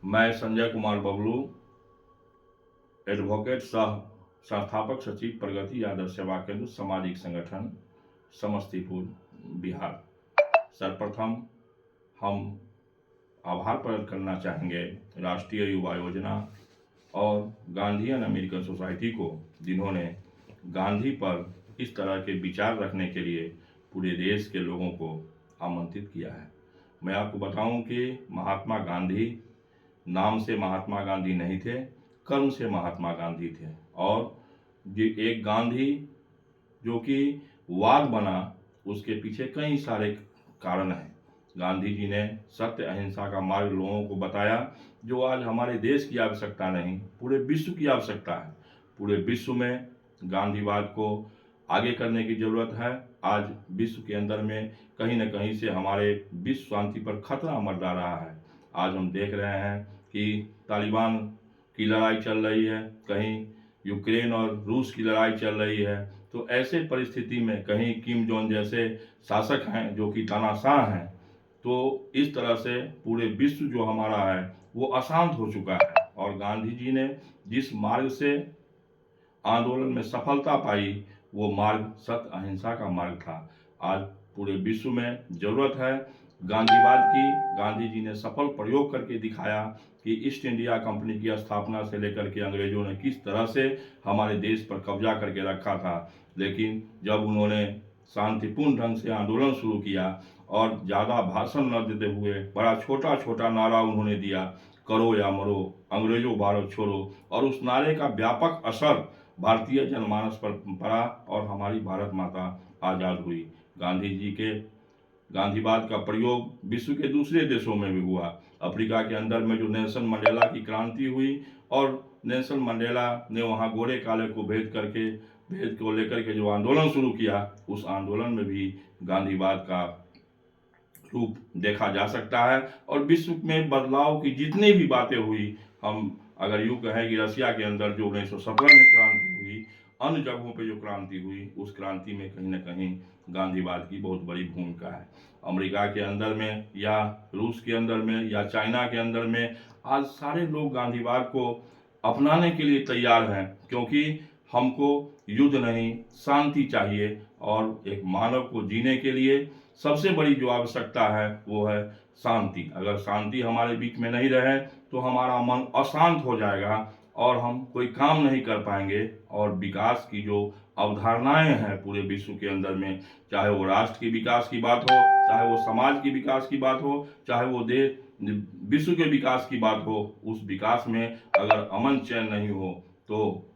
मैं संजय कुमार बबलू, एडवोकेट सह संस्थापक सचिव प्रगति आदर्श सेवा केंद्र सामाजिक संगठन समस्तीपुर बिहार। सर्वप्रथम हम आभार प्रकट करना चाहेंगे राष्ट्रीय युवा योजना और गांधीयन अमेरिकन सोसाइटी को, जिन्होंने गांधी पर इस तरह के विचार रखने के लिए पूरे देश के लोगों को आमंत्रित किया है। मैं आपको बताऊं कि महात्मा गांधी नाम से महात्मा गांधी नहीं थे, कर्म से महात्मा गांधी थे। और ये एक गांधी जो कि वाद बना, उसके पीछे कई सारे कारण हैं। गांधी जी ने सत्य अहिंसा का मार्ग लोगों को बताया, जो आज हमारे देश की आवश्यकता नहीं, पूरे विश्व की आवश्यकता है। पूरे विश्व में गांधीवाद को आगे करने की जरूरत है। आज विश्व के अंदर में कहीं न कहीं से हमारे विश्व शांति पर खतरा मंडरा रहा है। आज हम देख रहे हैं कि तालिबान की लड़ाई चल रही है, कहीं यूक्रेन और रूस की लड़ाई चल रही है। तो ऐसे परिस्थिति में कहीं किम जोंग जैसे शासक हैं जो कि तानाशाह हैं, तो इस तरह से पूरे विश्व जो हमारा है वो अशांत हो चुका है। और गांधी जी ने जिस मार्ग से आंदोलन में सफलता पाई, वो मार्ग सत्य अहिंसा का मार्ग था। आज पूरे विश्व में जरूरत है गांधीवाद की। गांधी जी ने सफल प्रयोग करके दिखाया कि ईस्ट इंडिया कंपनी की स्थापना से लेकर के अंग्रेजों ने किस तरह से हमारे देश पर कब्जा करके रखा था। लेकिन जब उन्होंने शांतिपूर्ण ढंग से आंदोलन शुरू किया और ज़्यादा भाषण न देते हुए बड़ा छोटा छोटा नारा उन्होंने दिया, करो या मरो, अंग्रेजों भारत छोड़ो, और उस नारे का व्यापक असर भारतीय जनमानस पर पड़ा और हमारी भारत माता आज़ाद हुई। गांधी जी के गांधीवाद का प्रयोग विश्व के दूसरे देशों में भी हुआ। अफ्रीका के अंदर में जो नेल्सन मंडेला की क्रांति हुई, और नेल्सन मंडेला ने वहाँ गोरे काले को भेद को लेकर के जो आंदोलन शुरू किया, उस आंदोलन में भी गांधीवाद का रूप देखा जा सकता है। और विश्व में बदलाव की जितनी भी बातें हुई, हम अगर यूँ कहें कि रसिया के अंदर जो 1917 में क्रांति हुई, अन्य जगहों पे जो क्रांति हुई, उस क्रांति में कहीं ना कहीं गांधीवाद की बहुत बड़ी भूमिका है। अमेरिका के अंदर में या रूस के अंदर में या चाइना के अंदर में आज सारे लोग गांधीवाद को अपनाने के लिए तैयार हैं, क्योंकि हमको युद्ध नहीं, शांति चाहिए। और एक मानव को जीने के लिए सबसे बड़ी जो आवश्यकता है वो है शांति। अगर शांति हमारे बीच में नहीं रहे तो हमारा मन अशांत हो जाएगा और हम कोई काम नहीं कर पाएंगे। और विकास की जो अवधारणाएं हैं पूरे विश्व के अंदर में, चाहे वो राष्ट्र की विकास की बात हो, चाहे वो समाज की विकास की बात हो, चाहे वो देश विश्व के विकास की बात हो, उस विकास में अगर अमन चैन नहीं हो तो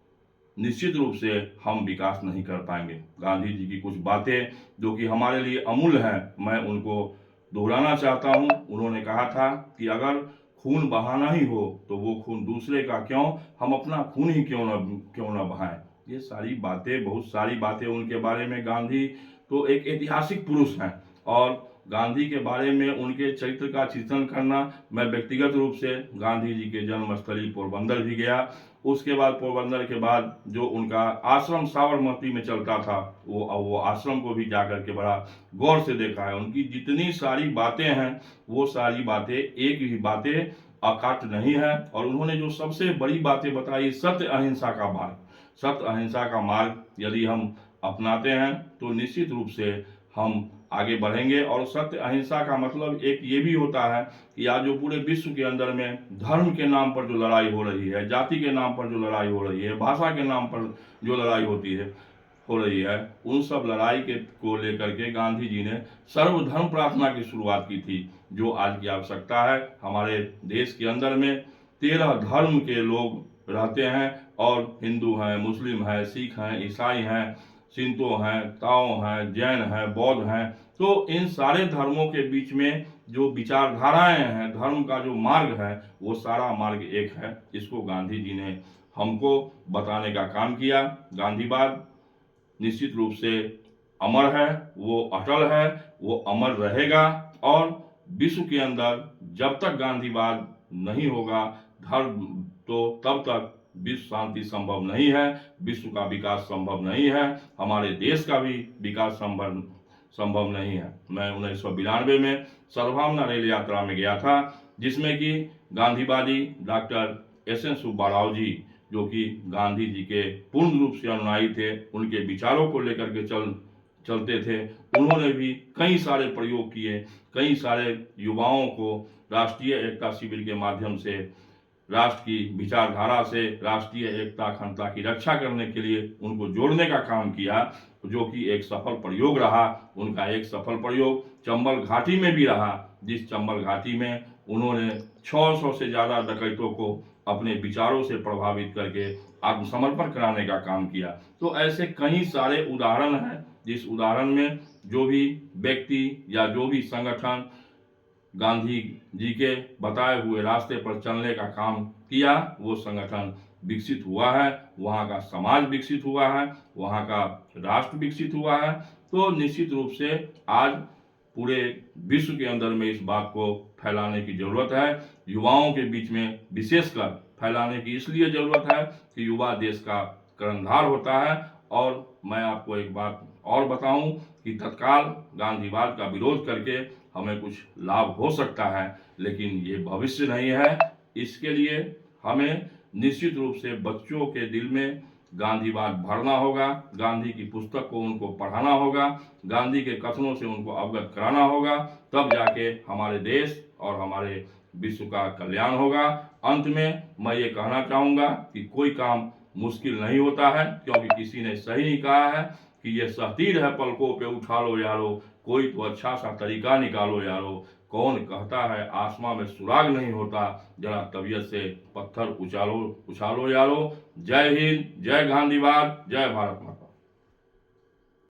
निश्चित रूप से हम विकास नहीं कर पाएंगे। गांधी जी की कुछ बातें जो कि हमारे लिए अमूल्य हैं, मैं उनको दोहराना चाहता हूं। उन्होंने कहा था कि अगर खून बहाना ही हो तो वो खून दूसरे का क्यों, हम अपना खून ही क्यों न बहाएं। ये सारी बातें, बहुत सारी बातें उनके बारे में। गांधी तो एक ऐतिहासिक पुरुष हैं, और गांधी के बारे में उनके चरित्र का चिंतन करना, मैं व्यक्तिगत रूप से गांधी जी के जन्मस्थली पोरबंदर भी गया। उसके बाद पोरबंदर के बाद जो उनका आश्रम साबरमती में चलता था, वो आश्रम को भी जाकर के बड़ा गौर से देखा है। उनकी जितनी सारी बातें हैं, वो सारी बातें एक भी बातें अकाट नहीं है। और उन्होंने जो सबसे बड़ी बातें बताई, सत्य अहिंसा का मार्ग। सत्य अहिंसा का मार्ग यदि हम अपनाते हैं तो निश्चित रूप से हम आगे बढ़ेंगे। और सत्य अहिंसा का मतलब एक ये भी होता है कि आज जो पूरे विश्व के अंदर में धर्म के नाम पर जो लड़ाई हो रही है, जाति के नाम पर जो लड़ाई हो रही है, भाषा के नाम पर जो लड़ाई हो रही है, उन सब लड़ाई के को लेकर के गांधी जी ने सर्वधर्म प्रार्थना की शुरुआत की थी, जो आज की आवश्यकता है। हमारे देश के अंदर में 13 धर्म के लोग रहते हैं, और हिंदू हैं, मुस्लिम हैं, सिख हैं, ईसाई हैं, सिंतो हैं, ताओ हैं, जैन हैं, बौद्ध हैं। तो इन सारे धर्मों के बीच में जो विचारधाराएं हैं, धर्म का जो मार्ग है, वो सारा मार्ग एक है। इसको गांधी जी ने हमको बताने का काम किया। गांधीवाद निश्चित रूप से अमर है, वो अटल है, वो अमर रहेगा। और विश्व के अंदर जब तक गांधीवाद नहीं होगा, धर्म, तो तब तक विश्व शांति संभव नहीं है, विश्व का विकास संभव नहीं है, हमारे देश का भी विकास संभव नहीं है। मैं 1992 में सद्भावना रेल यात्रा में गया था, जिसमें कि गांधीवादी डॉक्टर एस.एन. सुब्बा राव जी, जो कि गांधी जी के पूर्ण रूप से अनुयायी थे, उनके विचारों को लेकर के चलते थे, उन्होंने भी कई सारे प्रयोग किए, कई सारे युवाओं को राष्ट्रीय एकता शिविर के माध्यम से राष्ट्र की विचारधारा से राष्ट्रीय एकता अखंडता की रक्षा करने के लिए उनको जोड़ने का काम किया, जो कि एक सफल प्रयोग रहा। उनका एक सफल प्रयोग चंबल घाटी में भी रहा, जिस चंबल घाटी में उन्होंने 600 से ज़्यादा डकैतों को अपने विचारों से प्रभावित करके आत्मसमर्पण कराने का काम किया। तो ऐसे कई सारे उदाहरण हैं, जिस उदाहरण में जो भी व्यक्ति या जो भी संगठन गांधी जी के बताए हुए रास्ते पर चलने का काम किया, वो संगठन विकसित हुआ है, वहाँ का समाज विकसित हुआ है, वहाँ का राष्ट्र विकसित हुआ है। तो निश्चित रूप से आज पूरे विश्व के अंदर में इस बात को फैलाने की ज़रूरत है, युवाओं के बीच में विशेषकर फैलाने की इसलिए ज़रूरत है कि युवा देश का कर्णधार होता है। और मैं आपको एक बात और बताऊं कि तत्काल गांधीवाद का विरोध करके हमें कुछ लाभ हो सकता है, लेकिन ये भविष्य नहीं है। इसके लिए हमें निश्चित रूप से बच्चों के दिल में गांधीवाद भरना होगा, गांधी की पुस्तक को उनको पढ़ाना होगा, गांधी के कथनों से उनको अवगत कराना होगा, तब जाके हमारे देश और हमारे विश्व का कल्याण होगा। अंत में मैं ये कहना चाहूँगा कि कोई काम मुश्किल नहीं होता है, क्योंकि किसी ने सही नहीं कहा है कि ये सहतीर है पलकों पे उठा लो यारो, कोई तो अच्छा सा तरीका निकालो यारो। कौन कहता है आसमां में सुराग नहीं होता, जरा तबीयत से पत्थर उछालो उछालो यारो। जय हिंद, जय गांधीवाद, जय भारत माता।